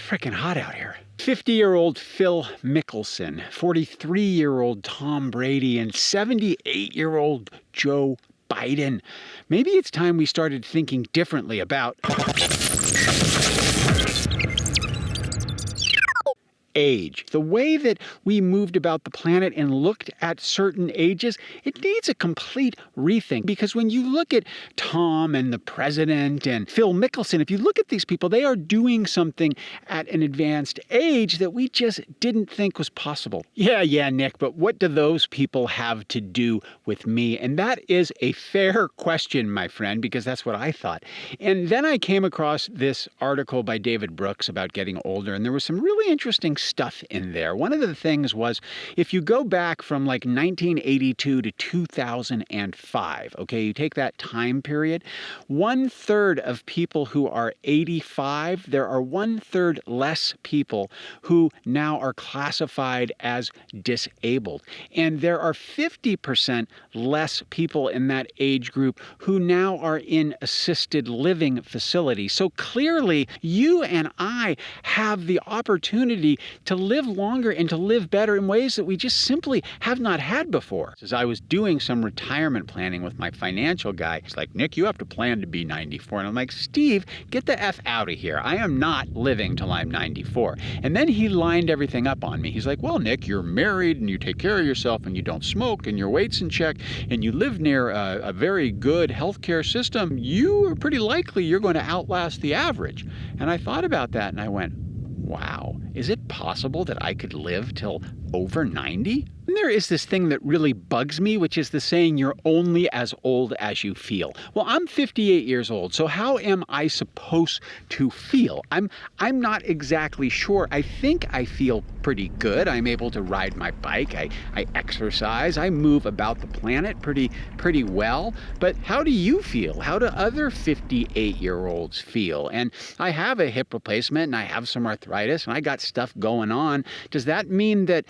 freaking hot out here. 50-year-old Phil Mickelson, 43-year-old Tom Brady, and 78-year-old Joe Biden. Maybe it's time we started thinking differently about age. The way that we moved about the planet and looked at certain ages, it needs a complete rethink. Because when you look at Tom and the president and Phil Mickelson, if you look at these people, they are doing something at an advanced age that we just didn't think was possible. Yeah, Nick, but what do those people have to do with me? And that is a fair question, my friend, because that's what I thought. And then I came across this article by David Brooks about getting older, and there was some really interesting stuff in there. One of the things was, if you go back from like 1982 to 2005, okay, you take that time period, 1/3 of people who are 85, there are 1/3 less people who now are classified as disabled. And there are 50% less people in that age group who now are in assisted living facilities. So clearly, you and I have the opportunity to live longer and to live better in ways that we just simply have not had before. As I was doing some retirement planning with my financial guy, he's like, Nick, you have to plan to be 94. And I'm like, Steve, get the F out of here. I am not living till I'm 94. And then he lined everything up on me. He's like, well, Nick, you're married and you take care of yourself and you don't smoke and your weight's in check and you live near a very good healthcare system. You are pretty likely you're going to outlast the average. And I thought about that and I went, wow, is it possible that I could live till over 90? And there is this thing that really bugs me, which is the saying, you're only as old as you feel. Well, I'm 58 years old, so how am I supposed to feel? I'm not exactly sure. I think I feel pretty good. I'm able to ride my bike. I exercise. I move about the planet pretty well. But how do you feel? How do other 58-year-olds feel? And I have a hip replacement and I have some arthritis and I got stuff going on. Does that mean that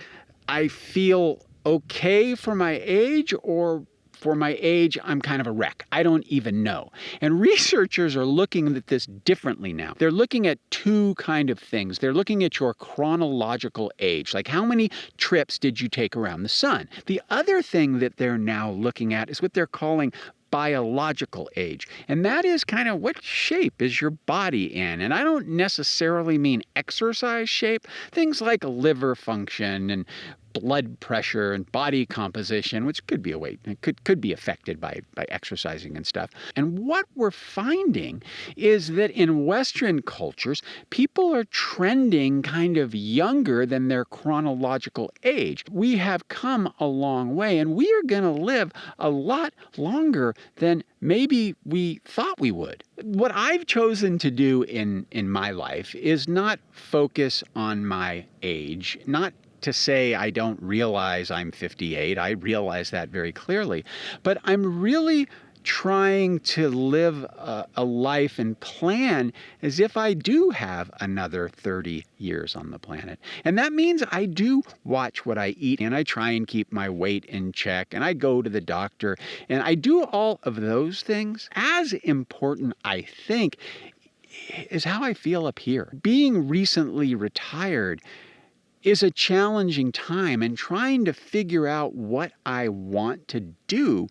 I feel okay for my age, or for my age, I'm kind of a wreck? I don't even know. And researchers are looking at this differently now. They're looking at two kind of things. They're looking at your chronological age, like how many trips did you take around the sun? The other thing that they're now looking at is what they're calling biological age. And that is kind of what shape is your body in. And I don't necessarily mean exercise shape. Things like liver function and blood pressure and body composition, which could be a weight, could be affected by exercising and stuff. And what we're finding is that in Western cultures, people are trending kind of younger than their chronological age. We have come a long way, and we are going to live a lot longer than maybe we thought we would. What I've chosen to do in my life is not focus on my age, not to say I don't realize I'm 58. I realize that very clearly. But I'm really trying to live a life and plan as if I do have another 30 years on the planet. And that means I do watch what I eat, and I try and keep my weight in check, and I go to the doctor, and I do all of those things. As important, I think, is how I feel up here. Being recently retired is a challenging time, and trying to figure out what I want to do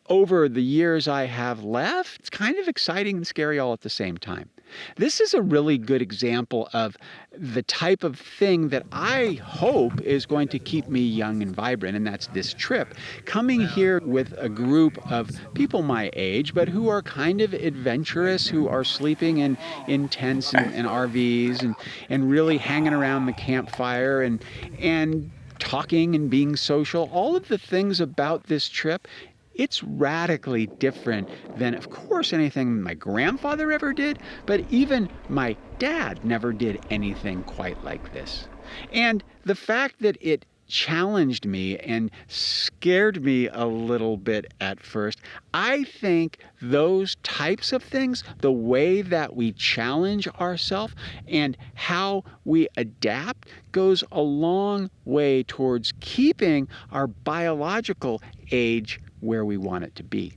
over the years I have left, it's kind of exciting and scary all at the same time. This is a really good example of the type of thing that I hope is going to keep me young and vibrant, and that's this trip. Coming here with a group of people my age, but who are kind of adventurous, who are sleeping in tents and RVs and really hanging around the campfire and talking and being social. All of the things about this trip, it's radically different than, of course, anything my grandfather ever did, but even my dad never did anything quite like this. And the fact that it challenged me and scared me a little bit at first, I think those types of things, the way that we challenge ourselves and how we adapt, goes a long way towards keeping our biological age where we want it to be.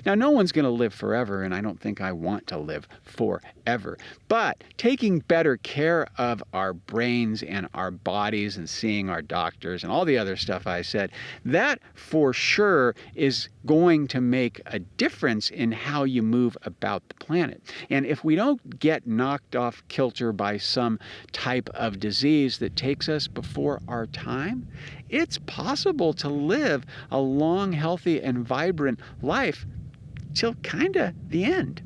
Now, no one's going to live forever, and I don't think I want to live forever. But taking better care of our brains and our bodies and seeing our doctors and all the other stuff I said, that for sure is going to make a difference in how you move about the planet. And if we don't get knocked off kilter by some type of disease that takes us before our time, it's possible to live a long, healthy, and vibrant life till kind of the end.